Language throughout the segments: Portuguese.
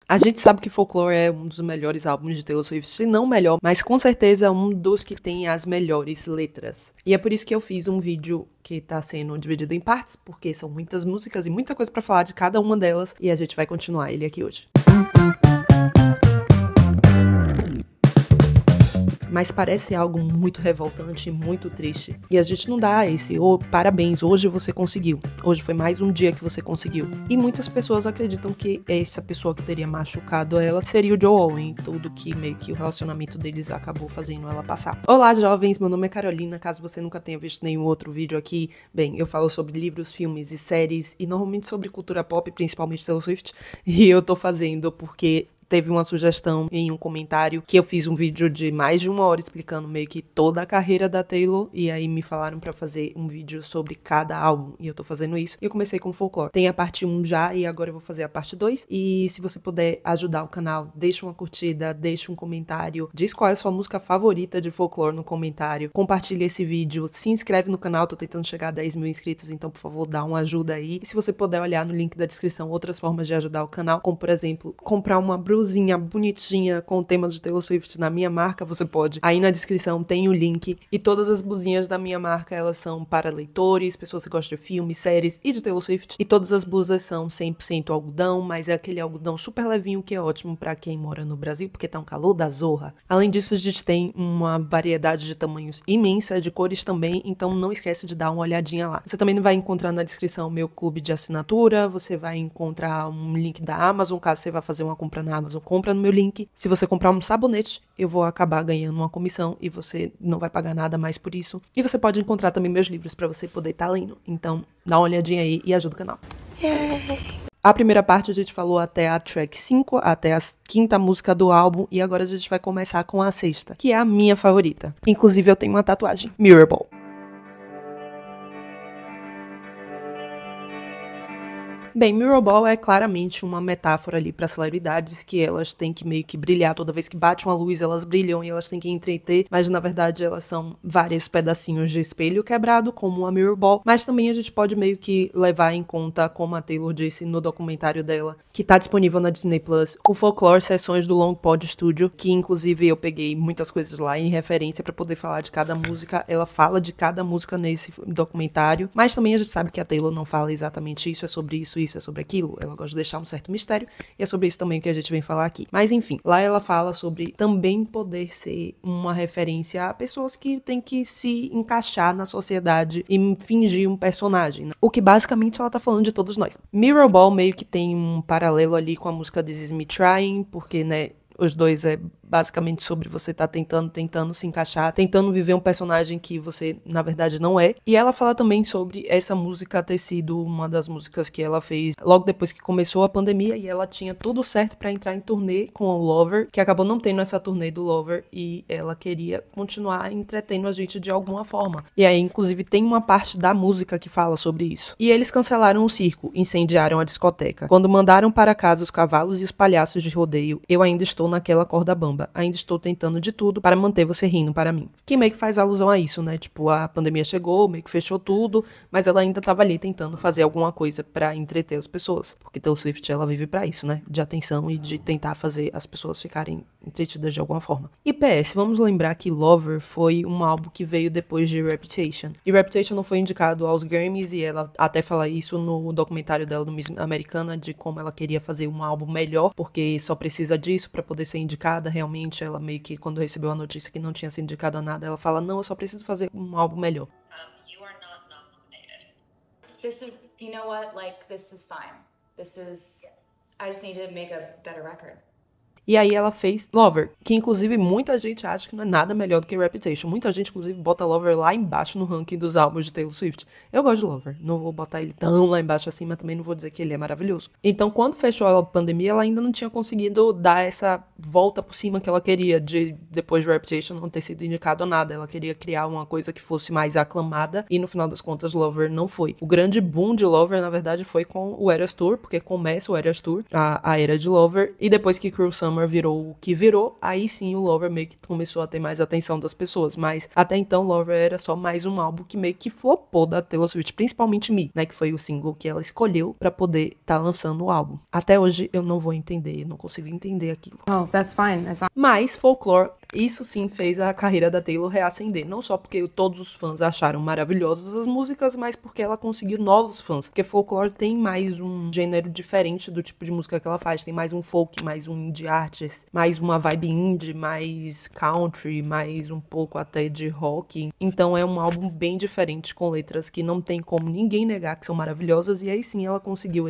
A gente sabe que Folklore é um dos melhores álbuns de Taylor Swift, se não o melhor, mas com certeza é um dos que tem as melhores letras. E é por isso que eu fiz um vídeo que tá sendo dividido em partes, porque são muitas músicas e muita coisa pra falar de cada uma delas, e a gente vai continuar ele aqui hoje. Mas parece algo muito revoltante, muito triste. E a gente não dá esse, parabéns, hoje você conseguiu. Hoje foi mais um dia que você conseguiu. E muitas pessoas acreditam que essa pessoa que teria machucado ela seria o Joe Owen, tudo que meio que o relacionamento deles acabou fazendo ela passar. Olá, jovens, meu nome é Carolina, caso você nunca tenha visto nenhum outro vídeo aqui, bem, eu falo sobre livros, filmes e séries, e normalmente sobre cultura pop, principalmente Taylor Swift, e eu tô fazendo porque teve uma sugestão em um comentário que eu fiz um vídeo de mais de 1 hora explicando meio que toda a carreira da Taylor, e aí me falaram pra fazer um vídeo sobre cada álbum, e eu tô fazendo isso. E eu comecei com Folklore. Tem a parte 1 já, e agora eu vou fazer a parte 2. E se você puder ajudar o canal, deixa uma curtida, deixa um comentário, diz qual é a sua música favorita de Folklore no comentário, compartilha esse vídeo, se inscreve no canal, tô tentando chegar a 10 mil inscritos, então por favor dá uma ajuda aí. E se você puder olhar no link da descrição outras formas de ajudar o canal, como por exemplo, comprar uma blusinha bonitinha com o tema de Taylor Swift na minha marca, você pode. Aí na descrição tem o link, e todas as blusinhas da minha marca, elas são para leitores, pessoas que gostam de filmes, séries e de Taylor Swift, e todas as blusas são 100% algodão, mas é aquele algodão super levinho que é ótimo pra quem mora no Brasil, porque tá um calor da zorra. Além disso, a gente tem uma variedade de tamanhos imensa, de cores também, então não esquece de dar uma olhadinha lá. Você também vai encontrar na descrição o meu clube de assinatura, você vai encontrar um link da Amazon, caso você vá fazer uma compra na Amazon, compra no meu link. Se você comprar um sabonete, eu vou acabar ganhando uma comissão e você não vai pagar nada mais por isso. E você pode encontrar também meus livros pra você poder estar lendo. Então, dá uma olhadinha aí e ajuda o canal. A primeira parte a gente falou até a track 5, até a 5ª música do álbum, e agora a gente vai começar com a 6ª, que é a minha favorita. Inclusive eu tenho uma tatuagem, Mirror Ball. Bem, Mirror Ball é claramente uma metáfora ali para celebridades, que elas têm que meio que brilhar, toda vez que bate uma luz elas brilham e elas têm que entreter, mas na verdade elas são vários pedacinhos de espelho quebrado, como uma Mirror Ball, mas também a gente pode meio que levar em conta, como a Taylor disse no documentário dela, que tá disponível na Disney Plus, o Folklore Sessões do Long Pod Studio, que inclusive eu peguei muitas coisas lá em referência para poder falar de cada música. Ela fala de cada música nesse documentário, mas também a gente sabe que a Taylor não fala exatamente isso, é sobre isso, é sobre aquilo, ela gosta de deixar um certo mistério, e é sobre isso também que a gente vem falar aqui. Mas enfim, lá ela fala sobre também poder ser uma referência a pessoas que têm que se encaixar na sociedade e fingir um personagem, né? O que basicamente ela tá falando de todos nós. Mirror Ball meio que tem um paralelo ali com a música This Is Me Trying, porque, né, os dois é basicamente sobre você tá tentando se encaixar, tentando viver um personagem que você, na verdade, não é. E ela fala também sobre essa música ter sido uma das músicas que ela fez logo depois que começou a pandemia, e ela tinha tudo certo pra entrar em turnê com o Lover, que acabou não tendo essa turnê do Lover, e ela queria continuar entretendo a gente de alguma forma. E aí, inclusive, tem uma parte da música que fala sobre isso. E eles cancelaram o circo, incendiaram a discoteca. Quando mandaram para casa os cavalos e os palhaços de rodeio, eu ainda estou naquela corda bamba. Ainda estou tentando de tudo para manter você rindo para mim. Que meio que faz alusão a isso, né? Tipo, a pandemia chegou, meio que fechou tudo, mas ela ainda tava ali tentando fazer alguma coisa para entreter as pessoas. Porque Taylor Swift, ela vive para isso, né? De atenção e de tentar fazer as pessoas ficarem entretidas de alguma forma. E PS, vamos lembrar que Lover foi um álbum que veio depois de Reputation. E Reputation não foi indicado aos Grammys, e ela até fala isso no documentário dela no Miss Americana, de como ela queria fazer um álbum melhor, porque só precisa disso para poder ser indicada. Realmente, ela meio que, quando recebeu a notícia que não tinha sido indicada a nada, ela fala, não, eu só preciso fazer um álbum melhor. You are not nominated. This is, you know what, like, this is fine. I just need to make a better record. E aí ela fez Lover, que inclusive muita gente acha que não é nada melhor do que Reputation. Muita gente, inclusive, bota Lover lá embaixo no ranking dos álbuns de Taylor Swift. Eu gosto de Lover, não vou botar ele tão lá embaixo assim, mas também não vou dizer que ele é maravilhoso. Então, quando fechou a pandemia, ela ainda não tinha conseguido dar essa volta por cima que ela queria, de depois de Reputation não ter sido indicado a nada. Ela queria criar uma coisa que fosse mais aclamada, e no final das contas, Lover não foi. O grande boom de Lover, na verdade, foi com o Eras Tour, porque começa o Eras Tour, a era de Lover, e depois que Cruel Summer Summer virou o que virou, aí sim o Lover meio que começou a ter mais atenção das pessoas, mas até então Lover era só mais um álbum que meio que flopou da Taylor Swift, principalmente Me, né, que foi o single que ela escolheu pra poder tá lançando o álbum. Até hoje eu não vou entender, não consigo entender aquilo. Oh, that's fine. That's not... Mas Folklore, isso sim fez a carreira da Taylor reacender, não só porque todos os fãs acharam maravilhosas as músicas, mas porque ela conseguiu novos fãs, porque Folklore tem mais um gênero diferente do tipo de música que ela faz, tem mais um folk, mais um indie artist, mais uma vibe indie, mais country, mais um pouco até de rock, então é um álbum bem diferente, com letras que não tem como ninguém negar que são maravilhosas, e aí sim ela conseguiu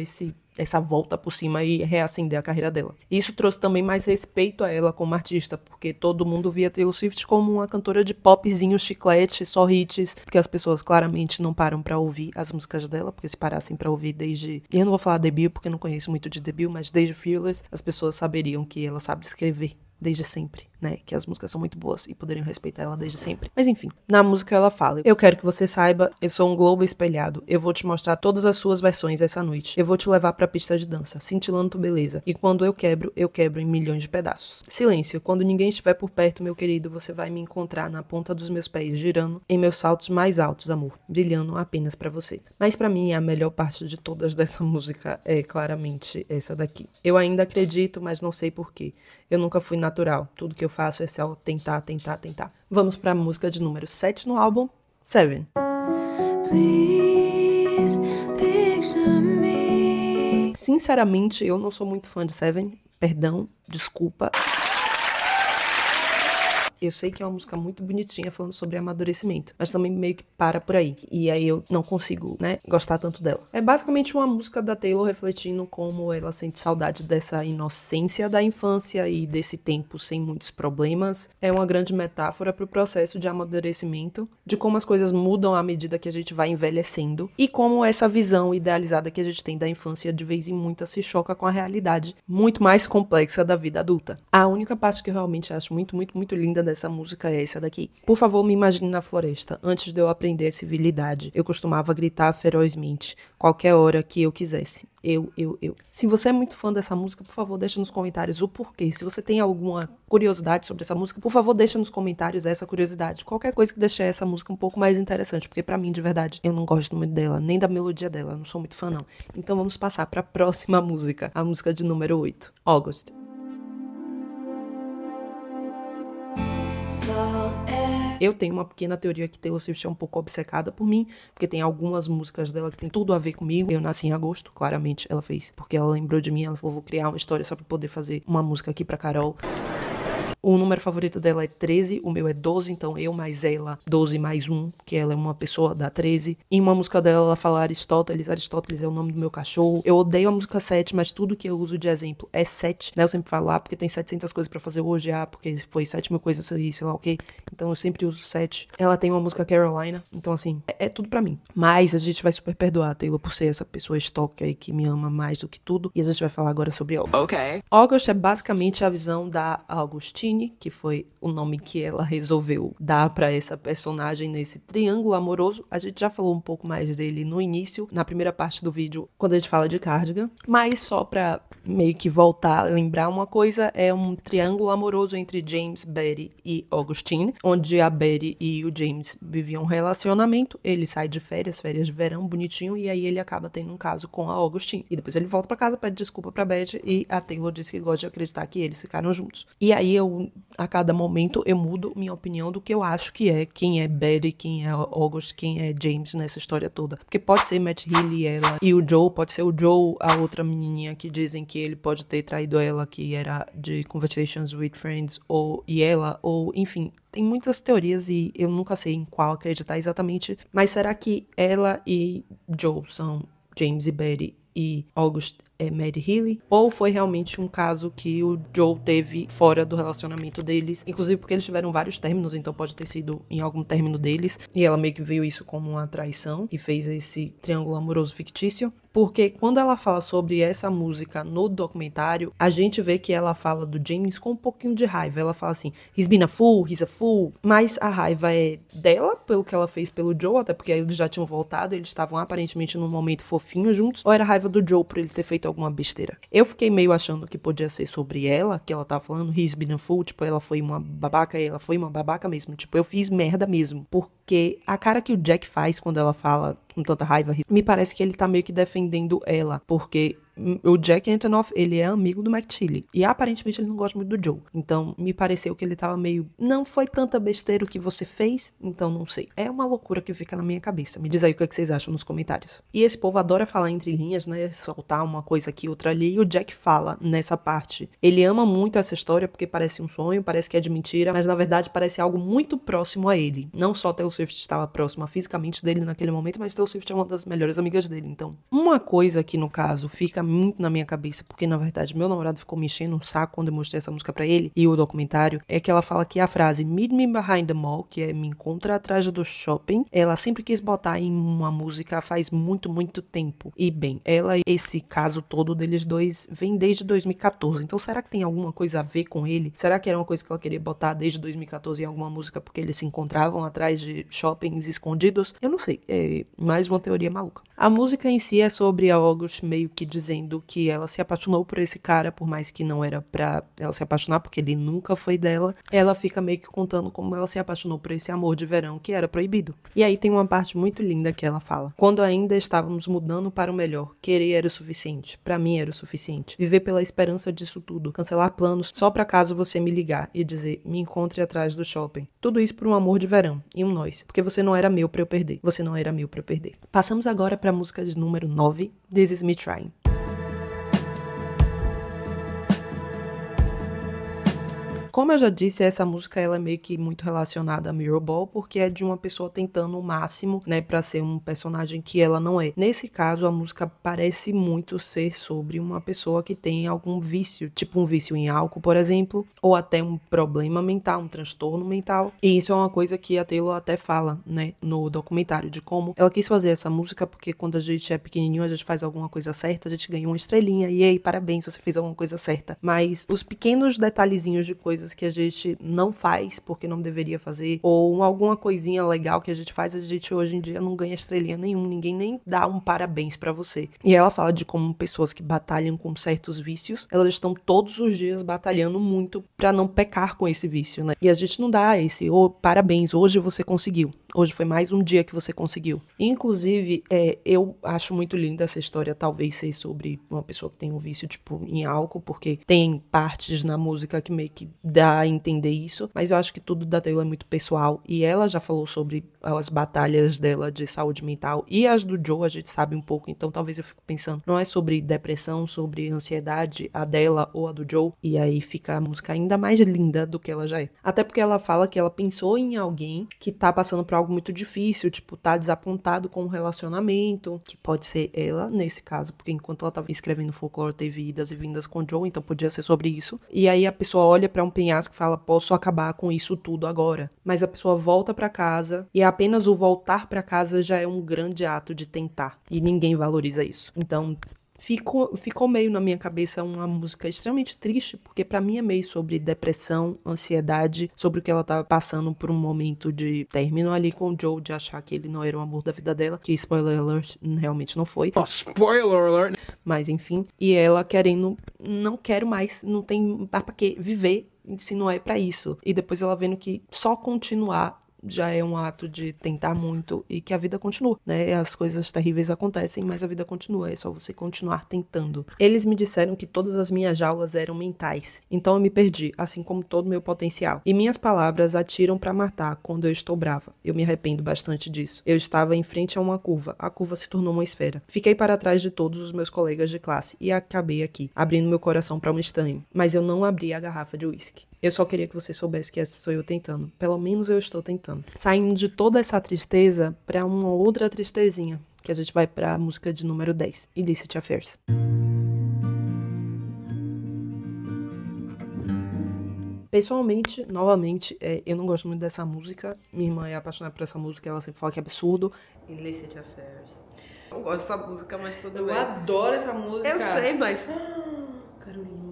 essa volta por cima e reacender a carreira dela. Isso trouxe também mais respeito a ela como artista, porque todo mundo via Taylor Swift como uma cantora de popzinho, chiclete, só hits, porque as pessoas claramente não param pra ouvir as músicas dela, porque se parassem pra ouvir desde... Eu não vou falar debut, porque eu não conheço muito de debut, mas desde Fearless, as pessoas saberiam que ela sabe escrever desde sempre, né, que as músicas são muito boas e poderiam respeitar ela desde sempre. Mas enfim, na música ela fala: eu quero que você saiba, eu sou um globo espelhado, eu vou te mostrar todas as suas versões essa noite, eu vou te levar pra pista de dança, cintilando tua beleza, e quando eu quebro em milhões de pedaços. Silêncio, quando ninguém estiver por perto, meu querido, você vai me encontrar na ponta dos meus pés, girando em meus saltos mais altos, amor, brilhando apenas pra você. Mas pra mim, a melhor parte de todas dessa música é claramente essa daqui. Eu ainda acredito, mas não sei porquê. Eu nunca fui natural. Tudo que eu faço é só tentar. Vamos pra música de número 7 no álbum, Seven. Please picture me. Sinceramente, eu não sou muito fã de Seven. Perdão, desculpa. Eu sei que é uma música muito bonitinha falando sobre amadurecimento, mas também meio que para por aí. E aí eu não consigo, né, gostar tanto dela. É basicamente uma música da Taylor refletindo como ela sente saudade dessa inocência da infância e desse tempo sem muitos problemas. É uma grande metáfora para o processo de amadurecimento, de como as coisas mudam à medida que a gente vai envelhecendo e como essa visão idealizada que a gente tem da infância de vez em muita se choca com a realidade muito mais complexa da vida adulta. A única parte que eu realmente acho muito linda dessa música é essa daqui. Por favor, me imagine na floresta. Antes de eu aprender a civilidade, eu costumava gritar ferozmente, qualquer hora que eu quisesse. Eu. Se você é muito fã dessa música, por favor, deixa nos comentários o porquê. Se você tem alguma curiosidade sobre essa música, por favor, deixa nos comentários essa curiosidade. Qualquer coisa que deixe essa música um pouco mais interessante, porque pra mim, de verdade, eu não gosto muito dela, nem da melodia dela, não sou muito fã, não. Então vamos passar pra próxima música, a música de número 8, August. Eu tenho uma pequena teoria que Taylor Swift é um pouco obcecada por mim, porque tem algumas músicas dela que tem tudo a ver comigo. Eu nasci em agosto, claramente ela fez, porque ela lembrou de mim, ela falou, vou criar uma história só pra poder fazer uma música aqui pra Carol. O número favorito dela é 13, o meu é 12, então eu mais ela, 12 mais 1, que ela é uma pessoa da 13. Em uma música dela, ela fala Aristóteles é o nome do meu cachorro. Eu odeio a música 7, mas tudo que eu uso de exemplo é 7, né? Eu sempre falo, porque tem 700 coisas pra fazer hoje, porque foi 7 mil coisas aí, sei lá o quê. Então eu sempre uso 7. Ela tem uma música Carolina, então assim, é tudo pra mim. Mas a gente vai super perdoar a Taylor por ser essa pessoa estoque aí que me ama mais do que tudo. E a gente vai falar agora sobre August. Ok. August é basicamente a visão da Augustine, que foi o nome que ela resolveu dar pra essa personagem nesse triângulo amoroso. A gente já falou um pouco mais dele no início, na primeira parte do vídeo, quando a gente fala de Cardigan. Mas só pra meio que voltar a lembrar uma coisa, é um triângulo amoroso entre James, Betty e Augustine, onde a Betty e o James viviam um relacionamento. Ele sai de férias de verão, bonitinho, e aí ele acaba tendo um caso com a Augustine. E depois ele volta pra casa, pede desculpa pra Betty, e a Taylor diz que gosta de acreditar que eles ficaram juntos. E aí a cada momento eu mudo minha opinião do que eu acho que é, quem é Betty, quem é August, quem é James nessa história toda. Porque pode ser Matt Healy, ela e o Joe, pode ser o Joe, a outra menininha que dizem que ele pode ter traído ela, que era de Conversations with Friends, ou enfim, tem muitas teorias e eu nunca sei em qual acreditar exatamente, mas será que ela e Joe são James e Betty e August é Matt Healy? Ou foi realmente um caso que o Joe teve fora do relacionamento deles, inclusive porque eles tiveram vários términos, então pode ter sido em algum término deles, e ela meio que viu isso como uma traição e fez esse triângulo amoroso fictício. Porque quando ela fala sobre essa música no documentário, a gente vê que ela fala do James com um pouquinho de raiva. Ela fala assim, he's been a fool, he's a fool. Mas a raiva é dela, pelo que ela fez pelo Joe, até porque eles já tinham voltado, eles estavam aparentemente num momento fofinho juntos. Ou era a raiva do Joe por ele ter feito feito alguma besteira. Eu fiquei meio achando que podia ser sobre ela, que ela tava falando, he's been a fool, tipo, ela foi uma babaca, e ela foi uma babaca mesmo. Tipo, eu fiz merda mesmo. Porque a cara que o Jack faz quando ela fala com tanta raiva, me parece que ele tá meio que defendendo ela, porque o Jack Antonoff, ele é amigo do McTeely. E aparentemente ele não gosta muito do Joe. Então, me pareceu que ele tava meio... Não foi tanta besteira o que você fez, então não sei. É uma loucura que fica na minha cabeça. Me diz aí o que é que vocês acham nos comentários. E esse povo adora falar entre linhas, né? Soltar uma coisa aqui, outra ali. E o Jack fala nessa parte. Ele ama muito essa história porque parece um sonho, parece que é de mentira, mas na verdade parece algo muito próximo a ele. Não só Taylor Swift estava próxima fisicamente dele naquele momento, mas Taylor Swift é uma das melhores amigas dele. Então, uma coisa que no caso fica muito na minha cabeça, porque na verdade meu namorado ficou me enchendo um saco quando eu mostrei essa música pra ele e o documentário, é que ela fala que a frase Meet me behind the mall, que é me encontra atrás do shopping, ela sempre quis botar em uma música faz muito, muito tempo. E bem, esse caso todo deles dois vem desde 2014, então será que tem alguma coisa a ver com ele? Será que era uma coisa que ela queria botar desde 2014 em alguma música porque eles se encontravam atrás de shoppings escondidos? Eu não sei, é mais uma teoria maluca. A música em si é sobre a August meio que dizendo que ela se apaixonou por esse cara, por mais que não era pra ela se apaixonar, porque ele nunca foi dela. Ela fica meio que contando como ela se apaixonou por esse amor de verão que era proibido. E aí tem uma parte muito linda que ela fala. Quando ainda estávamos mudando para o melhor, querer era o suficiente. Pra mim era o suficiente. Viver pela esperança disso tudo. Cancelar planos só pra caso você me ligar e dizer, me encontre atrás do shopping. Tudo isso por um amor de verão. E um nós. Porque você não era meu pra eu perder. Você não era meu pra eu perder. Passamos agora pra música de número 9, This Is Me Trying. Como eu já disse, essa música ela é meio que muito relacionada a Mirrorball, porque é de uma pessoa tentando o máximo, né, pra ser um personagem que ela não é. Nesse caso, a música parece muito ser sobre uma pessoa que tem algum vício, tipo um vício em álcool, por exemplo, ou até um problema mental, um transtorno mental. E isso é uma coisa que a Taylor até fala, né, no documentário, de como ela quis fazer essa música, porque quando a gente é pequenininho, a gente faz alguma coisa certa, a gente ganha uma estrelinha, e aí, parabéns, você fez alguma coisa certa. Mas os pequenos detalhezinhos de coisas que a gente não faz porque não deveria fazer, ou alguma coisinha legal que a gente faz, a gente hoje em dia não ganha estrelinha nenhuma, ninguém nem dá um parabéns pra você. E ela fala de como pessoas que batalham com certos vícios, elas estão todos os dias batalhando muito pra não pecar com esse vício, né? E a gente não dá esse, parabéns, hoje você conseguiu. Hoje foi mais um dia que você conseguiu. Inclusive, eu acho muito linda essa história, talvez ser sobre uma pessoa que tem um vício, tipo, em álcool, porque tem partes na música que meio que dá a entender isso, mas eu acho que tudo da Taylor é muito pessoal, e ela já falou sobre as batalhas dela de saúde mental, e as do Joe a gente sabe um pouco, então talvez eu fico pensando, não é sobre depressão, sobre ansiedade, a dela ou a do Joe, e aí fica a música ainda mais linda do que ela já é. Até porque ela fala que ela pensou em alguém que tá passando por algo muito difícil, tipo, tá desapontado com o relacionamento, que pode ser ela, nesse caso, porque enquanto ela tava escrevendo Folklore, teve idas e vindas com o Joe, então podia ser sobre isso. E aí a pessoa olha pra um penhasco e fala, posso acabar com isso tudo agora. Mas a pessoa volta pra casa, e apenas o voltar pra casa já é um grande ato de tentar. E ninguém valoriza isso. Então, ficou meio na minha cabeça uma música extremamente triste, porque pra mim é meio sobre depressão, ansiedade, sobre o que ela tava passando por um momento de término ali com o Joe, de achar que ele não era o amor da vida dela, que spoiler alert, realmente não foi. Oh, spoiler alert! Mas enfim, e ela querendo, não quero mais, não tem pra que viver se não é pra isso. E depois ela vendo que só continuar já é um ato de tentar muito e que a vida continua, né? As coisas terríveis acontecem, mas a vida continua, é só você continuar tentando. Eles me disseram que todas as minhas jaulas eram mentais, então eu me perdi, assim como todo o meu potencial. E minhas palavras atiram pra matar quando eu estou brava. Eu me arrependo bastante disso. Eu estava em frente a uma curva, a curva se tornou uma esfera. Fiquei para trás de todos os meus colegas de classe e acabei aqui, abrindo meu coração para um estranho. Mas eu não abri a garrafa de uísque. Eu só queria que você soubesse que essa sou eu tentando. Pelo menos eu estou tentando. Saindo de toda essa tristeza pra uma outra tristezinha, que a gente vai pra música de número 10, Illicit Affairs. Pessoalmente, novamente, eu não gosto muito dessa música. Minha irmã é apaixonada por essa música, ela sempre fala que é absurdo. Illicit Affairs. Eu gosto dessa música, mas tudo bem. Eu adoro essa música. Eu sei, mas... Carolina.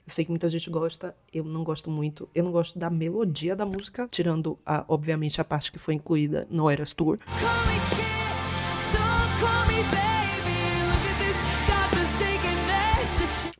Eu sei que muita gente gosta, eu não gosto muito. Eu não gosto da melodia da música, tirando, obviamente, a parte que foi incluída no Eras Tour. Call me kid, don't call me baby. Look at this, got the same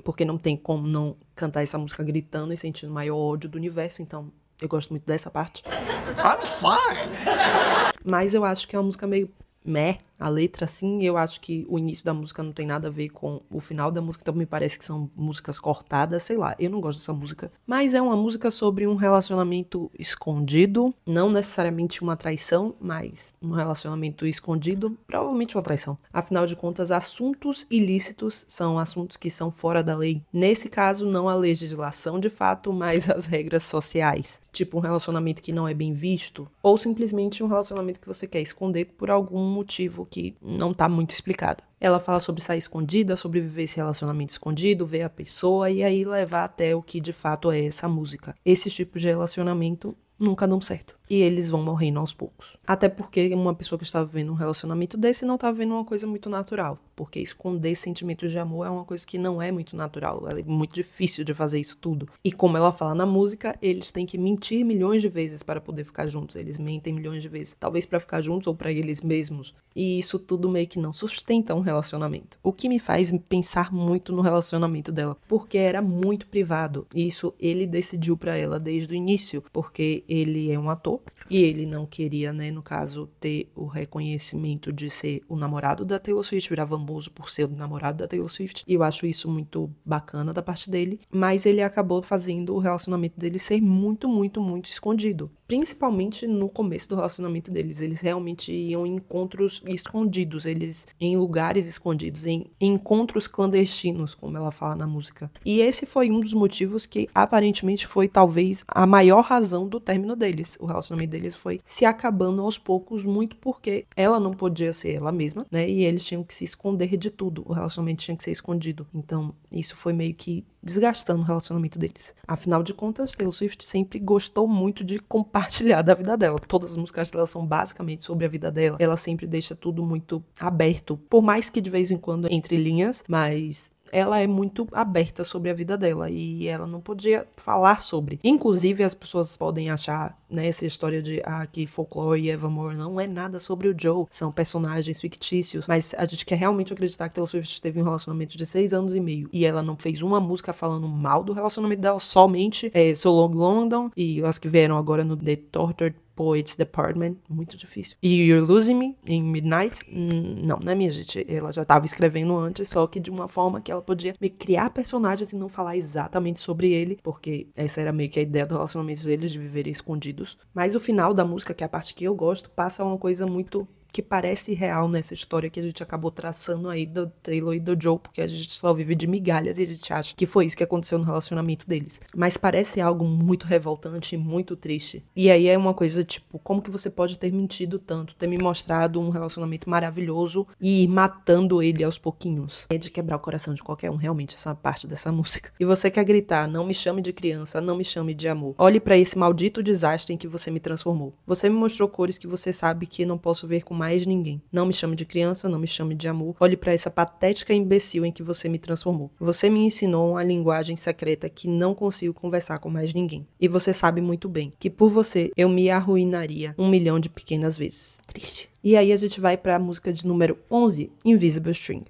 porque não tem como não cantar essa música gritando e sentindo o maior ódio do universo, então eu gosto muito dessa parte. I'm fine. Mas eu acho que é uma música meio meh, a letra, assim. Eu acho que o início da música não tem nada a ver com o final da música, então me parece que são músicas cortadas, sei lá. Eu não gosto dessa música. Mas é uma música sobre um relacionamento escondido, não necessariamente uma traição, mas um relacionamento escondido, provavelmente uma traição. Afinal de contas, assuntos ilícitos são assuntos que são fora da lei. Nesse caso, não a legislação de fato, mas as regras sociais. Tipo um relacionamento que não é bem visto, ou simplesmente um relacionamento que você quer esconder por algum motivo que não tá muito explicado. Ela fala sobre sair escondida, sobre viver esse relacionamento escondido, ver a pessoa e aí levar até o que de fato é essa música. Esses tipos de relacionamento nunca dão certo. E eles vão morrendo aos poucos. Até porque uma pessoa que está vivendo um relacionamento desse não está vivendo uma coisa muito natural. Porque esconder sentimentos de amor é uma coisa que não é muito natural. É muito difícil de fazer isso tudo. E como ela fala na música, eles têm que mentir milhões de vezes para poder ficar juntos. Eles mentem milhões de vezes. Talvez para ficar juntos ou para eles mesmos. E isso tudo meio que não sustenta um relacionamento. O que me faz pensar muito no relacionamento dela. Porque era muito privado. E isso ele decidiu para ela desde o início. Porque ele é um ator. E ele não queria, né, no caso, ter o reconhecimento de ser o namorado da Taylor Swift, virar famoso por ser o namorado da Taylor Swift. E eu acho isso muito bacana da parte dele. Mas ele acabou fazendo o relacionamento dele ser muito, muito, muito escondido. Principalmente no começo do relacionamento deles. Eles realmente iam em encontros escondidos. Eles em lugares escondidos. Em encontros clandestinos, como ela fala na música. E esse foi um dos motivos que aparentemente foi talvez a maior razão do término deles. O relacionamento deles foi se acabando aos poucos, muito porque ela não podia ser ela mesma, né? E eles tinham que se esconder de tudo. O relacionamento tinha que ser escondido. Então, isso foi meio que desgastando o relacionamento deles. Afinal de contas, Taylor Swift sempre gostou muito de compartilhar da vida dela. Todas as músicas dela são basicamente sobre a vida dela. Ela sempre deixa tudo muito aberto. Por mais que de vez em quando entre linhas, mas ela é muito aberta sobre a vida dela e ela não podia falar sobre. Inclusive, as pessoas podem achar, né, essa história de que Folklore e Evermore não é nada sobre o Joe, são personagens fictícios, mas a gente quer realmente acreditar que Taylor Swift teve um relacionamento de 6 anos e meio e ela não fez uma música falando mal do relacionamento dela, somente So Long London e as que vieram agora no The Tortured Poets Department, muito difícil. E You're Losing Me, em Midnight, não, né, minha gente? Ela já estava escrevendo antes, só que de uma forma que ela podia me criar personagens e não falar exatamente sobre ele, porque essa era meio que a ideia do relacionamento deles, de viverem escondidos. Mas o final da música, que é a parte que eu gosto, passa uma coisa muito que parece real nessa história que a gente acabou traçando aí do Taylor e do Joe, porque a gente só vive de migalhas e a gente acha que foi isso que aconteceu no relacionamento deles. Mas parece algo muito revoltante e muito triste. E aí é uma coisa tipo, como que você pode ter mentido tanto, ter me mostrado um relacionamento maravilhoso e ir matando ele aos pouquinhos? É de quebrar o coração de qualquer um, realmente, essa parte dessa música. E você quer gritar, não me chame de criança, não me chame de amor. Olhe pra esse maldito desastre em que você me transformou. Você me mostrou cores que você sabe que não posso ver com mais ninguém. Não me chame de criança, não me chame de amor. Olhe pra essa patética imbecil em que você me transformou. Você me ensinou uma linguagem secreta que não consigo conversar com mais ninguém. E você sabe muito bem que por você eu me arruinaria 1 milhão de pequenas vezes. Triste. E aí a gente vai pra música de número 11, Invisible String.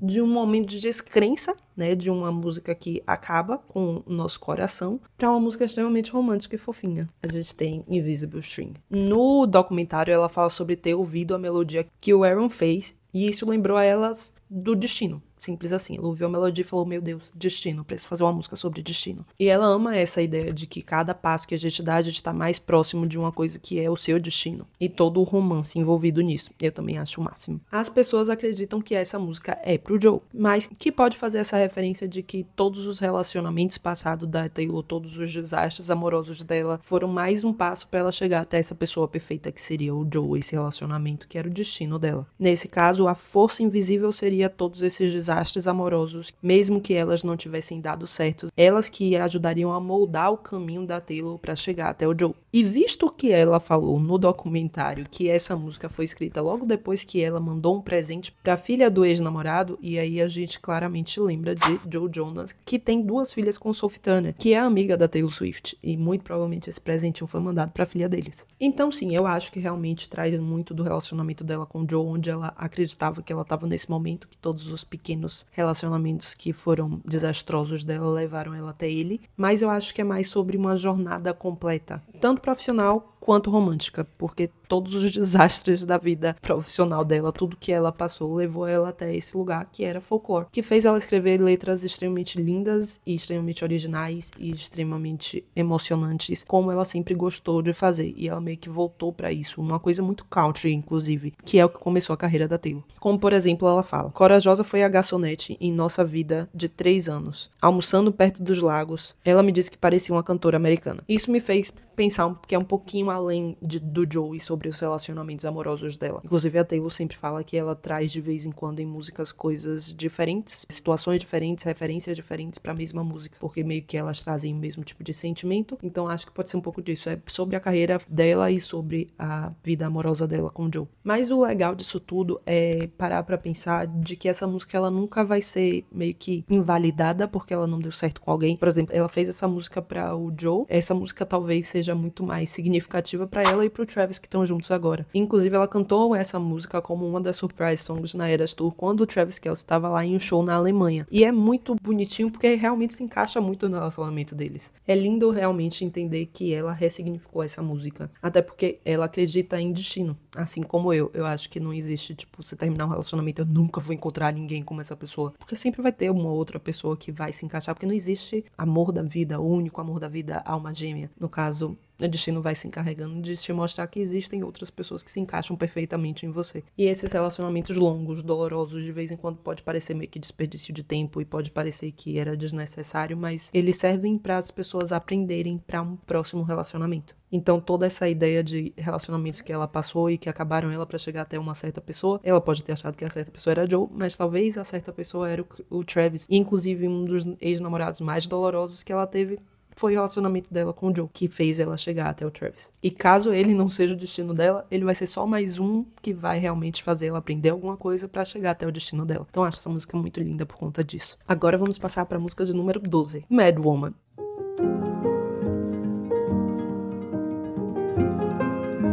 De um momento de descrença, né, de uma música que acaba com o nosso coração, para uma música extremamente romântica e fofinha. A gente tem Invisible String. No documentário, ela fala sobre ter ouvido a melodia que o Aaron fez, e isso lembrou a elas do destino. Simples assim. Ela ouviu a melodia e falou, meu Deus, destino, preciso fazer uma música sobre destino. E ela ama essa ideia de que cada passo que a gente dá, a gente tá mais próximo de uma coisa que é o seu destino. E todo o romance envolvido nisso. Eu também acho o máximo. As pessoas acreditam que essa música é pro Joe, mas que pode fazer essa referência de que todos os relacionamentos passados da Taylor, todos os desastres amorosos dela, foram mais um passo pra ela chegar até essa pessoa perfeita que seria o Joe, esse relacionamento que era o destino dela. Nesse caso, a força invisível seria todos esses desastres desastres amorosos, mesmo que elas não tivessem dado certo, elas que ajudariam a moldar o caminho da Taylor para chegar até o Joe. E visto que ela falou no documentário que essa música foi escrita logo depois que ela mandou um presente para a filha do ex-namorado, e aí a gente claramente lembra de Joe Jonas, que tem 2 filhas com Sophie Turner, que é amiga da Taylor Swift, e muito provavelmente esse presentinho foi mandado para a filha deles. Então sim, eu acho que realmente traz muito do relacionamento dela com o Joe, onde ela acreditava que ela estava nesse momento, que todos os pequenos relacionamentos que foram desastrosos dela levaram ela até ele, mas eu acho que é mais sobre uma jornada completa, tanto profissional quanto romântica, porque todos os desastres da vida profissional dela, tudo que ela passou, levou ela até esse lugar que era folclore, que fez ela escrever letras extremamente lindas e extremamente originais e extremamente emocionantes, como ela sempre gostou de fazer, e ela meio que voltou pra isso, uma coisa muito country, inclusive, que é o que começou a carreira da Taylor. Como, por exemplo, ela fala: corajosa foi a garçonete em nossa vida de 3 anos. Almoçando perto dos lagos, ela me disse que parecia uma cantora americana. Isso me fez pensar que é um pouquinho além do Joe e sobre os relacionamentos amorosos dela. Inclusive, a Taylor sempre fala que ela traz de vez em quando em músicas coisas diferentes, situações diferentes, referências diferentes pra mesma música, porque meio que elas trazem o mesmo tipo de sentimento. Então acho que pode ser um pouco disso. É sobre a carreira dela e sobre a vida amorosa dela com o Joe. Mas o legal disso tudo é parar pra pensar de que essa música ela nunca vai ser meio que invalidada porque ela não deu certo com alguém. Por exemplo, ela fez essa música pra o Joe. Essa música talvez seja muito mais significativa pra ela e pro Travis, que estão juntos agora. Inclusive, ela cantou essa música como uma das surprise songs na Eras Tour quando o Travis Kelce estava lá em um show na Alemanha. E é muito bonitinho porque realmente se encaixa muito no relacionamento deles. É lindo realmente entender que ela ressignificou essa música. Até porque ela acredita em destino. Assim como eu. Eu acho que não existe, tipo, você terminar um relacionamento, eu nunca vou encontrar ninguém como essa pessoa. Porque sempre vai ter uma outra pessoa que vai se encaixar. Porque não existe amor da vida, o único amor da vida, alma gêmea. No caso, o destino vai se encarregando de te mostrar que existem outras pessoas que se encaixam perfeitamente em você. E esses relacionamentos longos, dolorosos, de vez em quando pode parecer meio que desperdício de tempo e pode parecer que era desnecessário, mas eles servem para as pessoas aprenderem para um próximo relacionamento. Então toda essa ideia de relacionamentos que ela passou e que acabaram ela para chegar até uma certa pessoa, ela pode ter achado que a certa pessoa era a Joe, mas talvez a certa pessoa era o Travis. E, inclusive, um dos ex-namorados mais dolorosos que ela teve foi o relacionamento dela com o Joe, que fez ela chegar até o Travis. E caso ele não seja o destino dela, ele vai ser só mais um que vai realmente fazer ela aprender alguma coisa pra chegar até o destino dela. Então acho essa música muito linda por conta disso. Agora vamos passar pra música de número 12, Mad Woman.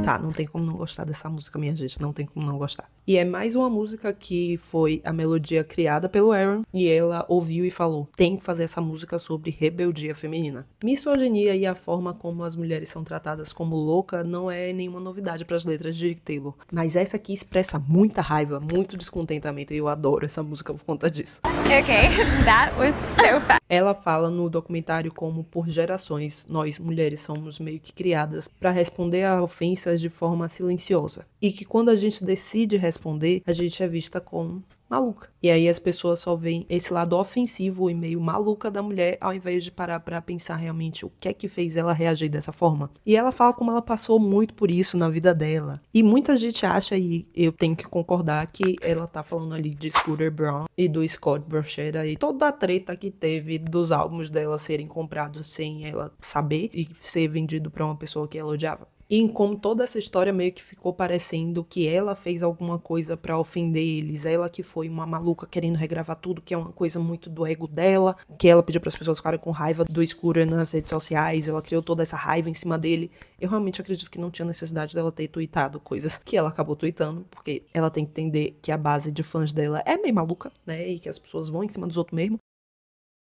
Tá, não tem como não gostar dessa música, minha gente, não tem como não gostar. E é mais uma música que foi a melodia criada pelo Aaron, e ela ouviu e falou: tem que fazer essa música sobre rebeldia feminina. Misoginia e a forma como as mulheres são tratadas como louca não é nenhuma novidade para as letras de Taylor, mas essa aqui expressa muita raiva, muito descontentamento, e eu adoro essa música por conta disso. Okay, that was so fast. Ela fala no documentário como por gerações nós mulheres somos meio que criadas para responder a ofensas de forma silenciosa. E que quando a gente decide responder, a gente é vista como maluca. E aí as pessoas só veem esse lado ofensivo e meio maluca da mulher, ao invés de parar pra pensar realmente o que é que fez ela reagir dessa forma. E ela fala como ela passou muito por isso na vida dela. E muita gente acha, e eu tenho que concordar, que ela tá falando ali de Scooter Braun e do Scott Borchetta e toda a treta que teve dos álbuns dela serem comprados sem ela saber e ser vendido pra uma pessoa que ela odiava. E em como toda essa história meio que ficou parecendo que ela fez alguma coisa pra ofender eles. Ela que foi uma maluca querendo regravar tudo, que é uma coisa muito do ego dela. Que ela pediu pras pessoas ficarem com raiva do Scooter nas redes sociais. Ela criou toda essa raiva em cima dele. Eu realmente acredito que não tinha necessidade dela ter tweetado coisas que ela acabou tweetando. Porque ela tem que entender que a base de fãs dela é meio maluca, né? E que as pessoas vão em cima dos outros mesmo.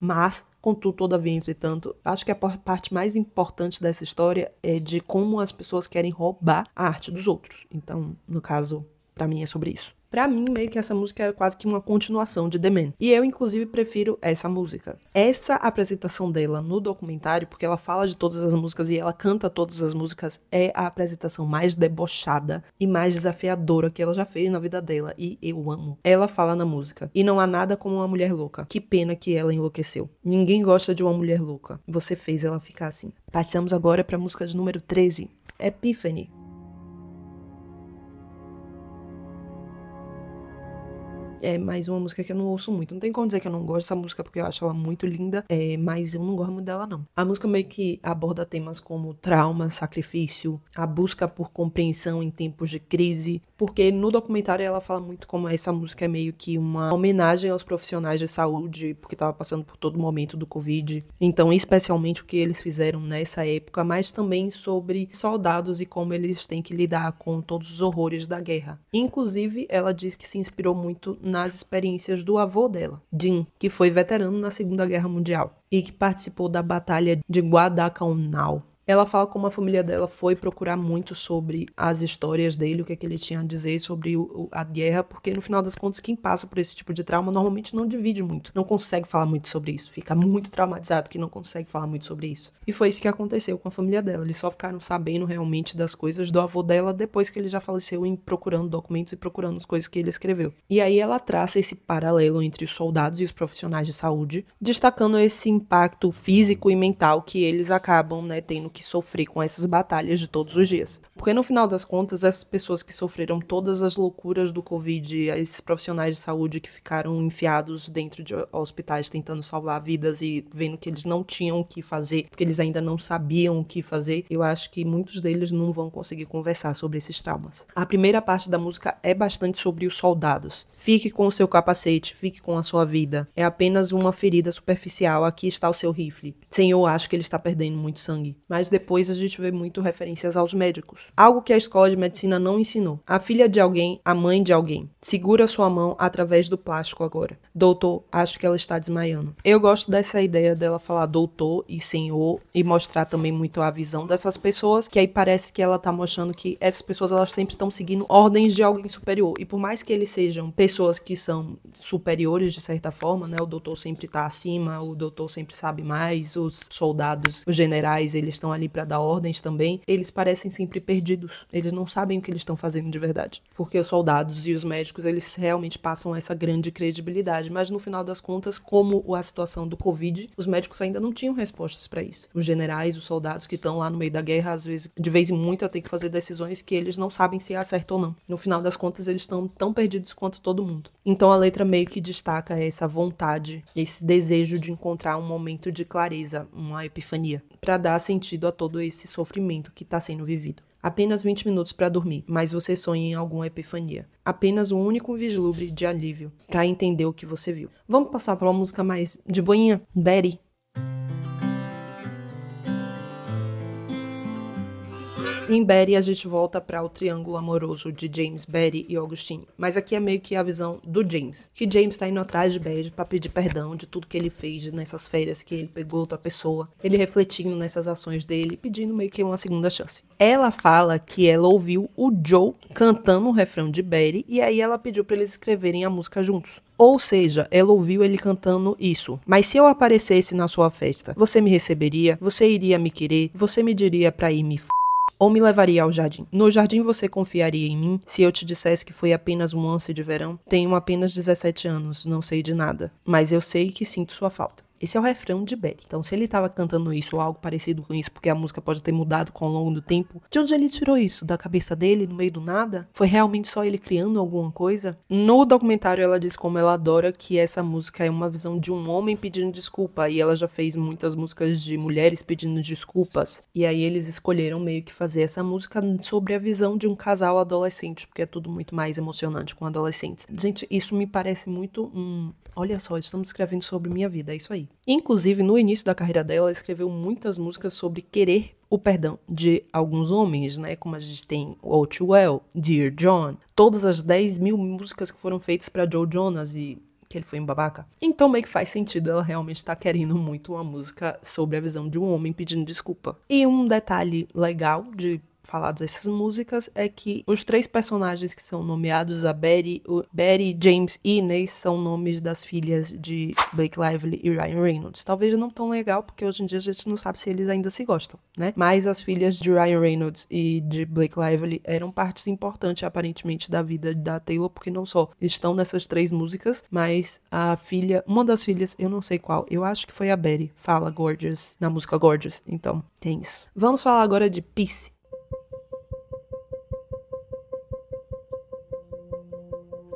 Mas, contudo, todavia, entretanto, acho que a parte mais importante dessa história é de como as pessoas querem roubar a arte dos outros. Então, no caso, pra mim é sobre isso. Pra mim, meio que essa música é quase que uma continuação de The Man. E eu, inclusive, prefiro essa música. Essa apresentação dela no documentário, porque ela fala de todas as músicas e ela canta todas as músicas, é a apresentação mais debochada e mais desafiadora que ela já fez na vida dela. E eu amo. Ela fala na música: e não há nada como uma mulher louca. Que pena que ela enlouqueceu. Ninguém gosta de uma mulher louca. Você fez ela ficar assim. Passamos agora pra música de número 13, Epiphany. é mais uma música que eu não ouço muito. Não tem como dizer que eu não gosto dessa música, porque eu acho ela muito linda, mas eu não gosto muito dela, não. A música meio que aborda temas como trauma, sacrifício, a busca por compreensão em tempos de crise, porque no documentário ela fala muito como essa música é meio que uma homenagem aos profissionais de saúde, porque estava passando por todo momento do Covid. Então, especialmente o que eles fizeram nessa época, mas também sobre soldados e como eles têm que lidar com todos os horrores da guerra. Inclusive, ela diz que se inspirou muito nas experiências do avô dela, Jim, que foi veterano na Segunda Guerra Mundial e que participou da Batalha de Guadalcanal. Ela fala como a família dela foi procurar muito sobre as histórias dele, o que é que ele tinha a dizer sobre a guerra, porque no final das contas quem passa por esse tipo de trauma normalmente não divide muito, não consegue falar muito sobre isso, fica muito traumatizado que não consegue falar muito sobre isso. E foi isso que aconteceu com a família dela, eles só ficaram sabendo realmente das coisas do avô dela depois que ele já faleceu, em procurando documentos e procurando as coisas que ele escreveu. E aí ela traça esse paralelo entre os soldados e os profissionais de saúde, destacando esse impacto físico e mental que eles acabam, tendo que sofrer com essas batalhas de todos os dias. Porque no final das contas, essas pessoas que sofreram todas as loucuras do Covid, esses profissionais de saúde que ficaram enfiados dentro de hospitais tentando salvar vidas e vendo que eles não tinham o que fazer, porque eles ainda não sabiam o que fazer, eu acho que muitos deles não vão conseguir conversar sobre esses traumas. A primeira parte da música é bastante sobre os soldados. Fique com o seu capacete, fique com a sua vida. É apenas uma ferida superficial, aqui está o seu rifle. Senhor, acho que ele está perdendo muito sangue. Mas depois a gente vê muito referências aos médicos. Algo que a escola de medicina não ensinou. A filha de alguém, a mãe de alguém. Segura sua mão através do plástico agora. Doutor, acho que ela está desmaiando. Eu gosto dessa ideia dela falar doutor e senhor e mostrar também muito a visão dessas pessoas, que aí parece que ela tá mostrando que essas pessoas elas sempre estão seguindo ordens de alguém superior. E por mais que eles sejam pessoas que são superiores de certa forma, o doutor sempre tá acima, o doutor sempre sabe mais, os soldados, os generais, eles estão ali para dar ordens também, eles parecem sempre perdidos. Eles não sabem o que eles estão fazendo de verdade. Porque os soldados e os médicos, eles realmente passam essa grande credibilidade. Mas no final das contas, como a situação do Covid, os médicos ainda não tinham respostas para isso. Os generais, os soldados que estão lá no meio da guerra, às vezes, de vez em muito, têm que fazer decisões que eles não sabem se é certo ou não. No final das contas, eles estão tão perdidos quanto todo mundo. Então a letra meio que destaca essa vontade, esse desejo de encontrar um momento de clareza, uma epifania, para dar sentido a todo esse sofrimento que está sendo vivido. Apenas 20 minutos para dormir, mas você sonha em alguma epifania. Apenas um único vislumbre de alívio para entender o que você viu. Vamos passar para uma música mais de boinha? Betty. Em Betty, a gente volta para o triângulo amoroso de James, Betty e Augustine. Mas aqui é meio que a visão do James. Que James tá indo atrás de Betty para pedir perdão de tudo que ele fez nessas férias que ele pegou outra pessoa. Ele refletindo nessas ações dele, pedindo meio que uma segunda chance. Ela fala que ela ouviu o Joe cantando o refrão de Betty e aí ela pediu para eles escreverem a música juntos. Ou seja, ela ouviu ele cantando isso. Mas se eu aparecesse na sua festa, você me receberia? Você iria me querer? Você me diria pra ir me ou me levaria ao jardim? No jardim você confiaria em mim se eu te dissesse que foi apenas um lance de verão? Tenho apenas 17 anos, não sei de nada, mas eu sei que sinto sua falta. Esse é o refrão de Betty. Então, se ele estava cantando isso ou algo parecido com isso, porque a música pode ter mudado com o longo do tempo, de onde ele tirou isso? Da cabeça dele, no meio do nada? Foi realmente só ele criando alguma coisa? No documentário, ela diz como ela adora que essa música é uma visão de um homem pedindo desculpa, e ela já fez muitas músicas de mulheres pedindo desculpas. E aí eles escolheram meio que fazer essa música sobre a visão de um casal adolescente, porque é tudo muito mais emocionante com adolescentes. Gente, isso me parece muito olha só, estamos escrevendo sobre minha vida, é isso aí. Inclusive, no início da carreira dela, ela escreveu muitas músicas sobre querer o perdão de alguns homens, como a gente tem All Too Well, Dear John, todas as 10 mil músicas que foram feitas para Joe Jonas e que ele foi um babaca. Então meio que faz sentido ela realmente tá querendo muito uma música sobre a visão de um homem pedindo desculpa. E um detalhe legal de falar dessas músicas é que os 3 personagens que são nomeados, a Betty, James e Inês, são nomes das filhas de Blake Lively e Ryan Reynolds. Talvez não tão legal, porque hoje em dia a gente não sabe se eles ainda se gostam, Mas as filhas de Ryan Reynolds e de Blake Lively eram partes importantes, aparentemente, da vida da Taylor, porque não só estão nessas 3 músicas, mas uma das filhas, eu não sei qual, eu acho que foi a Betty, fala Gorgeous, na música Gorgeous. Então, tem isso. Vamos falar agora de Peace.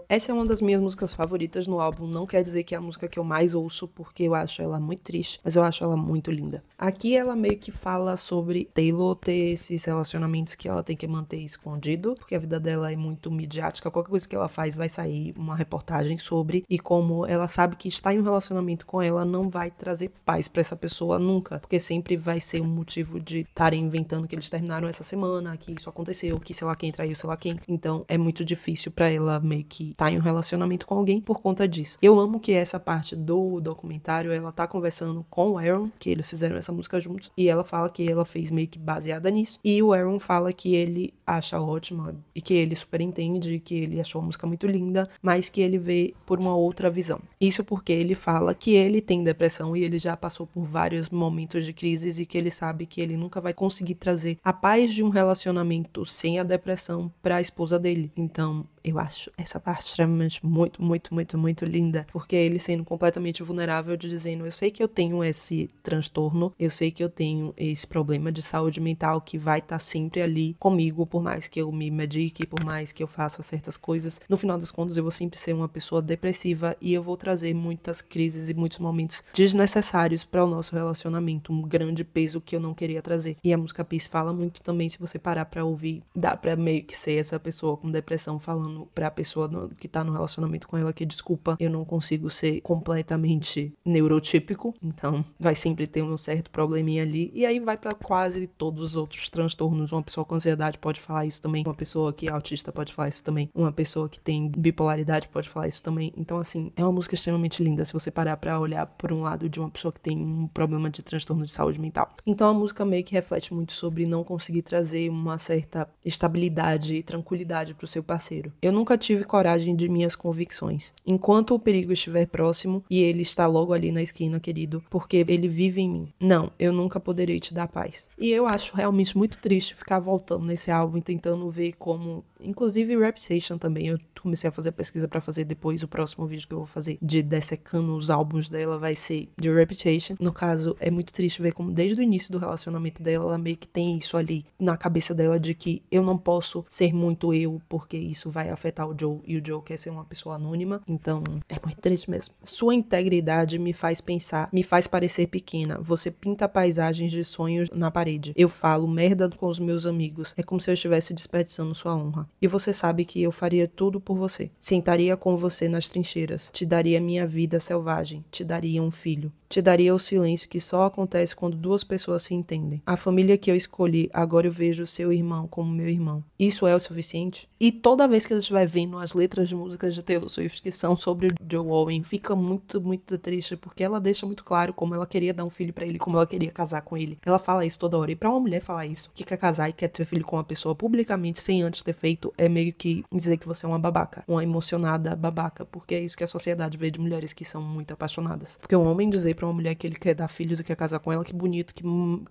Essa é uma das minhas músicas favoritas no álbum. Não quer dizer que é a música que eu mais ouço, porque eu acho ela muito triste, mas eu acho ela muito linda. Aqui ela meio que fala sobre Taylor ter esses relacionamentos que ela tem que manter escondido, porque a vida dela é muito midiática. Qualquer coisa que ela faz vai sair uma reportagem sobre, e como ela sabe que estar em um relacionamento com ela não vai trazer paz pra essa pessoa nunca, porque sempre vai ser um motivo de estarem inventando que eles terminaram essa semana, que isso aconteceu, que sei lá quem traiu sei lá quem. Então é muito difícil pra ela meio que estar em um relacionamento com alguém por conta disso. Eu amo que essa parte do documentário, ela tá conversando com o Aaron, que eles fizeram essa música juntos, e ela fala que ela fez meio que baseada nisso, e o Aaron fala que ele acha ótima, e que ele super entende, que ele achou a música muito linda, mas que ele vê por uma outra visão. Isso porque ele fala que ele tem depressão e ele já passou por vários momentos de crises, e que ele sabe que ele nunca vai conseguir trazer a paz de um relacionamento sem a depressão pra esposa dele. Então, eu acho essa parte extremamente muito linda, porque ele sendo completamente vulnerável, de dizendo, eu sei que eu tenho esse transtorno, eu sei que eu tenho esse problema de saúde mental que vai estar sempre ali comigo, por mais que eu me medique, por mais que eu faça certas coisas, no final das contas eu vou sempre ser uma pessoa depressiva e eu vou trazer muitas crises e muitos momentos desnecessários para o nosso relacionamento, um grande peso que eu não queria trazer. E a música Peace fala muito também, se você parar pra ouvir, dá pra meio que ser essa pessoa com depressão falando pra pessoa que tá no relacionamento com ela que, desculpa, eu não consigo ser completamente neurotípico, então vai sempre ter um certo probleminha ali, e aí vai pra quase todos os outros transtornos. Uma pessoa com ansiedade pode falar isso também, uma pessoa que é autista pode falar isso também, uma pessoa que tem bipolaridade pode falar isso também. Então, assim, é uma música extremamente linda se você parar pra olhar por um lado de uma pessoa que tem um problema de transtorno de saúde mental. Então a música meio que reflete muito sobre não conseguir trazer uma certa estabilidade e tranquilidade pro seu parceiro. Eu nunca tive coragem de minhas convicções. Enquanto o perigo estiver próximo, e ele está logo ali na esquina, querido, porque ele vive em mim. Não, eu nunca poderei te dar paz. E eu acho realmente muito triste ficar voltando nesse álbum e tentando ver como... Inclusive Reputation também, eu comecei a fazer a pesquisa pra fazer depois. O próximo vídeo que eu vou fazer de dessecando os álbuns dela vai ser de Reputation. No caso, é muito triste ver como desde o início do relacionamento dela, ela meio que tem isso ali na cabeça dela de que eu não posso ser muito eu, porque isso vai afetar o Joe, e o Joe quer ser uma pessoa anônima. Então, é muito triste mesmo. Sua integridade me faz pensar, me faz parecer pequena. Você pinta paisagens de sonhos na parede. Eu falo merda com os meus amigos. É como se eu estivesse desperdiçando sua honra. E você sabe que eu faria tudo por você. Sentaria com você nas trincheiras. Te daria minha vida selvagem. Te daria um filho. Te daria o silêncio que só acontece quando duas pessoas se entendem. A família que eu escolhi, agora eu vejo seu irmão como meu irmão. Isso é o suficiente? E toda vez que a gente vai vendo as letras de músicas de Taylor Swift que são sobre Joe Owen, fica muito triste, porque ela deixa muito claro como ela queria dar um filho pra ele, como ela queria casar com ele. Ela fala isso toda hora. E pra uma mulher falar isso, que quer casar e quer ter filho com uma pessoa publicamente, sem antes ter feito, é meio que dizer que você é uma babaca. Uma emocionada babaca. Porque é isso que a sociedade vê de mulheres que são muito apaixonadas. Porque um homem dizer pra uma mulher que ele quer dar filhos e quer casar com ela, que bonito, que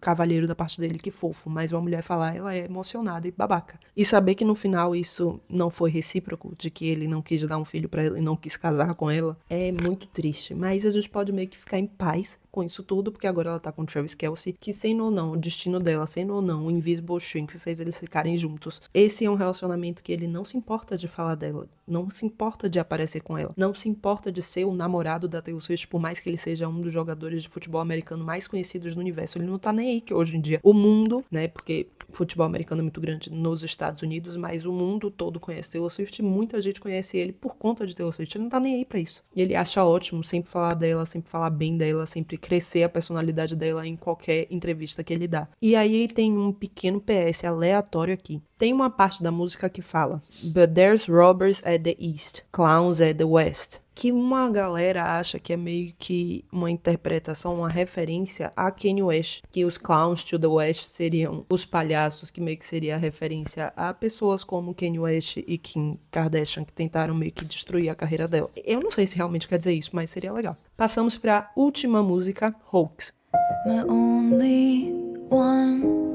cavalheiro da parte dele, que fofo. Mas uma mulher falar, ela é emocionada e babaca. E saber que no final isso não foi recíproco, de que ele não quis dar um filho pra ela e não quis casar com ela, é muito triste. Mas a gente pode meio que ficar em paz com isso tudo, porque agora ela tá com o Travis Kelce, que sendo ou não o destino dela, sendo ou não o Invisible String que fez eles ficarem juntos, esse é um relacionamento que ele não se importa de falar dela, não se importa de aparecer com ela, não se importa de ser o namorado da Taylor Swift, por mais que ele seja um dos jogadores de futebol americano mais conhecidos no universo. Ele não tá nem aí que hoje em dia o mundo, né, porque futebol americano é muito grande nos Estados Unidos, mas o mundo todo conhece Taylor Swift, muita gente conhece ele por conta de Taylor Swift. Ele não tá nem aí pra isso. E ele acha ótimo sempre falar dela, sempre falar bem dela, sempre crescer a personalidade dela em qualquer entrevista que ele dá. E aí tem um pequeno PS aleatório aqui. Tem uma parte da música que fala But there's robbers at the east, clowns at the west, que uma galera acha que é meio que uma interpretação, uma referência a Kanye West, que os clowns to the west seriam os palhaços, que meio que seria a referência a pessoas como Kanye West e Kim Kardashian, que tentaram meio que destruir a carreira dela. Eu não sei se realmente quer dizer isso, mas seria legal. Passamos para a última música, Hoax. My only one.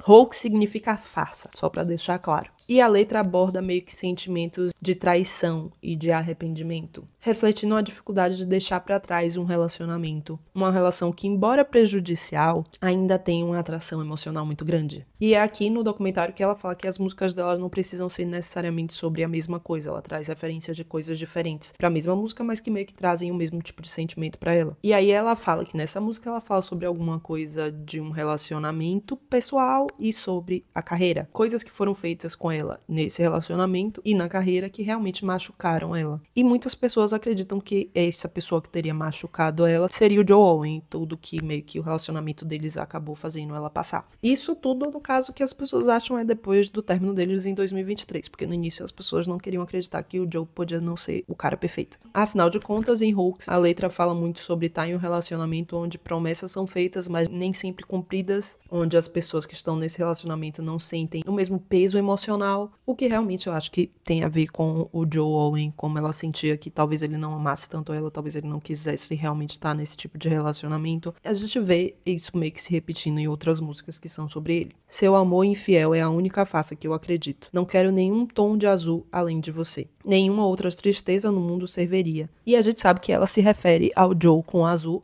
Hoax significa farsa, só pra deixar claro. E a letra aborda meio que sentimentos de traição e de arrependimento, refletindo a dificuldade de deixar para trás um relacionamento, uma relação que, embora prejudicial, ainda tem uma atração emocional muito grande. E é aqui no documentário que ela fala que as músicas dela não precisam ser necessariamente sobre a mesma coisa, ela traz referências de coisas diferentes para a mesma música, mas que meio que trazem o mesmo tipo de sentimento para ela. E aí ela fala que nessa música ela fala sobre alguma coisa de um relacionamento pessoal e sobre a carreira, coisas que foram feitas com ela nesse relacionamento e na carreira que realmente machucaram ela. E muitas pessoas acreditam que essa pessoa que teria machucado ela seria o Joe Owen, tudo que meio que o relacionamento deles acabou fazendo ela passar. Isso tudo, no caso, que as pessoas acham é depois do término deles em 2023, porque no início as pessoas não queriam acreditar que o Joe podia não ser o cara perfeito. Afinal de contas, em Hoax, a letra fala muito sobre estar em um relacionamento onde promessas são feitas, mas nem sempre cumpridas, onde as pessoas que estão nesse relacionamento não sentem o mesmo peso emocional, o que realmente eu acho que tem a ver com o Joe Owen, como ela sentia que talvez ele não amasse tanto ela, talvez ele não quisesse realmente estar nesse tipo de relacionamento. A gente vê isso meio que se repetindo em outras músicas que são sobre ele. Seu amor infiel é a única face que eu acredito. Não quero nenhum tom de azul além de você. Nenhuma outra tristeza no mundo serviria. E a gente sabe que ela se refere ao Joe com azul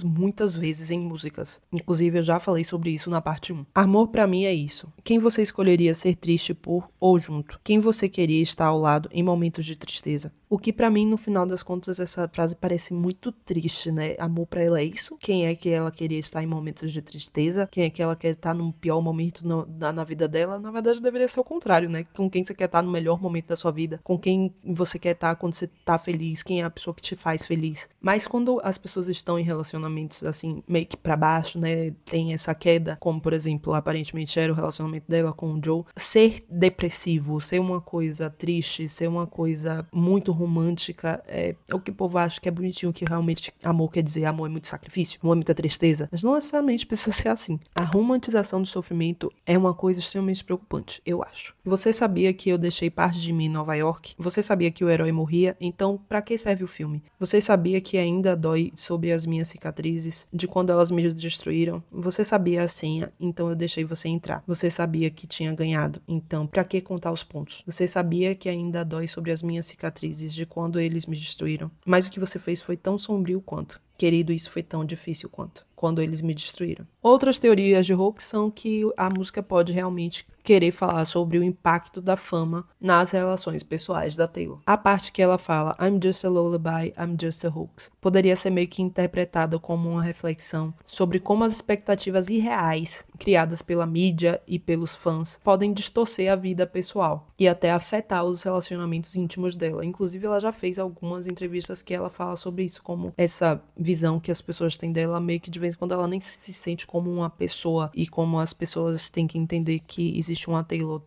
muitas vezes em músicas. Inclusive eu já falei sobre isso na parte 1. Amor pra mim é isso. Quem você escolheria ser triste por ou junto? Quem você queria estar ao lado em momentos de tristeza? O que pra mim, no final das contas, essa frase parece muito triste, né? Amor pra ela é isso? Quem é que ela queria estar em momentos de tristeza? Quem é que ela quer estar num pior momento na vida dela? Na verdade, deveria ser o contrário, né? Com quem você quer estar no melhor momento da sua vida? Com quem você quer estar quando você tá feliz? Quem é a pessoa que te faz feliz? Mas quando as pessoas estão em relacionamentos, assim, meio que pra baixo, né? Tem essa queda, como, por exemplo, aparentemente era o relacionamento dela com o Joe. Ser depressivo, ser uma coisa triste, ser uma coisa muito romântica, é o que o povo acha que é bonitinho, que realmente amor quer dizer. Amor é muito sacrifício, amor é muita tristeza, mas não necessariamente precisa ser assim. A romantização do sofrimento é uma coisa extremamente preocupante, eu acho. Você sabia que eu deixei parte de mim em Nova York? Você sabia que o herói morria? Então, pra que serve o filme? Você sabia que ainda dói sobre as minhas cicatrizes, de quando elas me destruíram? Você sabia a senha, então eu deixei você entrar. Você sabia que tinha ganhado, então pra que contar os pontos? Você sabia que ainda dói sobre as minhas cicatrizes de quando eles me destruíram. Mas o que você fez foi tão sombrio quanto. Querido, isso foi tão difícil quanto. Quando eles me destruíram. Outras teorias de Hoax são que a música pode realmente querer falar sobre o impacto da fama nas relações pessoais da Taylor. A parte que ela fala I'm just a lullaby, I'm just a hoax, poderia ser meio que interpretada como uma reflexão sobre como as expectativas irreais criadas pela mídia e pelos fãs podem distorcer a vida pessoal e até afetar os relacionamentos íntimos dela. Inclusive, ela já fez algumas entrevistas que ela fala sobre isso, como essa visão que as pessoas têm dela, meio que de vez em quando ela nem se sente como uma pessoa, e como as pessoas têm que entender que existe uma Taylor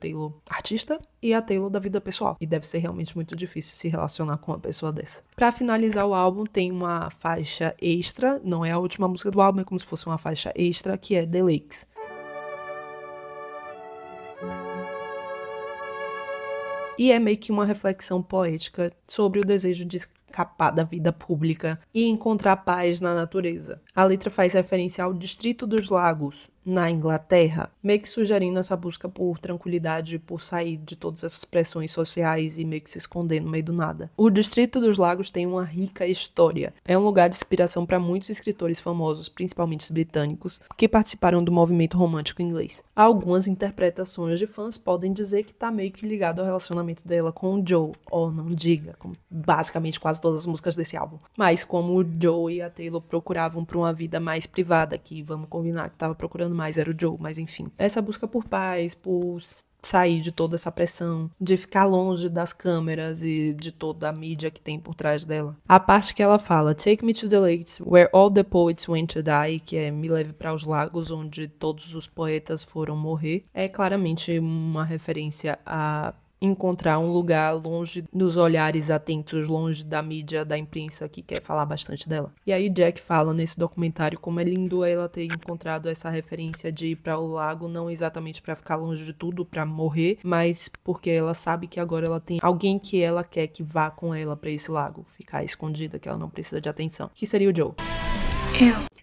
artista e a Taylor da vida pessoal. E deve ser realmente muito difícil se relacionar com uma pessoa dessa. Pra finalizar o álbum, tem uma faixa extra, não é a última música do álbum, é como se fosse uma faixa extra, que é The Lakes. E é meio que uma reflexão poética sobre o desejo de escapar da vida pública e encontrar paz na natureza. A letra faz referência ao Distrito dos Lagos, na Inglaterra, meio que sugerindo essa busca por tranquilidade, por sair de todas essas pressões sociais e meio que se esconder no meio do nada. O Distrito dos Lagos tem uma rica história. É um lugar de inspiração para muitos escritores famosos, principalmente os britânicos, que participaram do movimento romântico inglês. Algumas interpretações de fãs podem dizer que tá meio que ligado ao relacionamento dela com o Joe, ou não diga, como basicamente quase todas as músicas desse álbum. Mas como o Joe e a Taylor procuravam por uma vida mais privada, que vamos combinar que tava procurando mais era o Joe, mas enfim. Essa busca por paz, por sair de toda essa pressão, de ficar longe das câmeras e de toda a mídia que tem por trás dela. A parte que ela fala, Take me to the lakes, where all the poets went to die, que é Me leve para os lagos, onde todos os poetas foram morrer, é claramente uma referência a encontrar um lugar longe dos olhares atentos, longe da mídia, da imprensa que quer falar bastante dela. E aí Jack fala nesse documentário como é lindo ela ter encontrado essa referência de ir para o lago, não exatamente para ficar longe de tudo, para morrer, mas porque ela sabe que agora ela tem alguém que ela quer que vá com ela para esse lago, ficar escondida, que ela não precisa de atenção, que seria o Joe.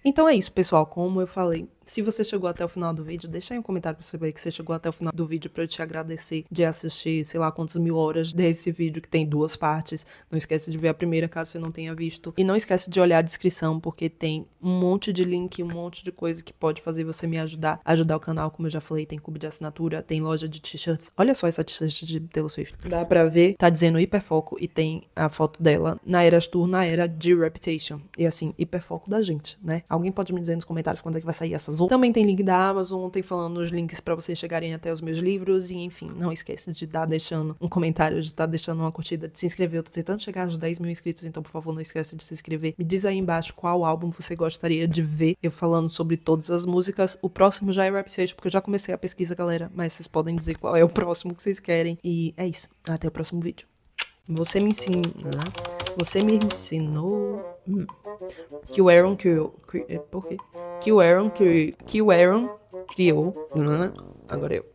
Então é isso, pessoal. Como eu falei, Se você chegou até o final do vídeo, deixa aí um comentário pra saber que você chegou até o final do vídeo pra eu te agradecer de assistir, sei lá quantas mil horas desse vídeo que tem 2 partes. Não esquece de ver a primeira caso você não tenha visto. E não esquece de olhar a descrição, porque tem um monte de link, um monte de coisa que pode fazer você me ajudar o canal, como eu já falei. Tem clube de assinatura, tem loja de t-shirts. Olha só essa t-shirt de Taylor Swift. Dá pra ver, tá dizendo hiperfoco e tem a foto dela na Eras Tour, na era de Reputation. E assim, hiperfoco da gente, né? Alguém pode me dizer nos comentários quando é que vai sair essas outras. Também tem link da Amazon, tem falando os links pra vocês chegarem até os meus livros. E enfim, não esquece de estar deixando um comentário, de estar deixando uma curtida, de se inscrever. Eu tô tentando chegar aos 10 mil inscritos, então por favor não esquece de se inscrever. Me diz aí embaixo qual álbum você gostaria de ver eu falando sobre todas as músicas. O próximo já é Reputation, porque eu já comecei a pesquisa, galera, mas vocês podem dizer qual é o próximo que vocês querem. E é isso, até o próximo vídeo. Você me ensinou que o Aaron criou. Por quê? Que o Aaron criou. Agora eu.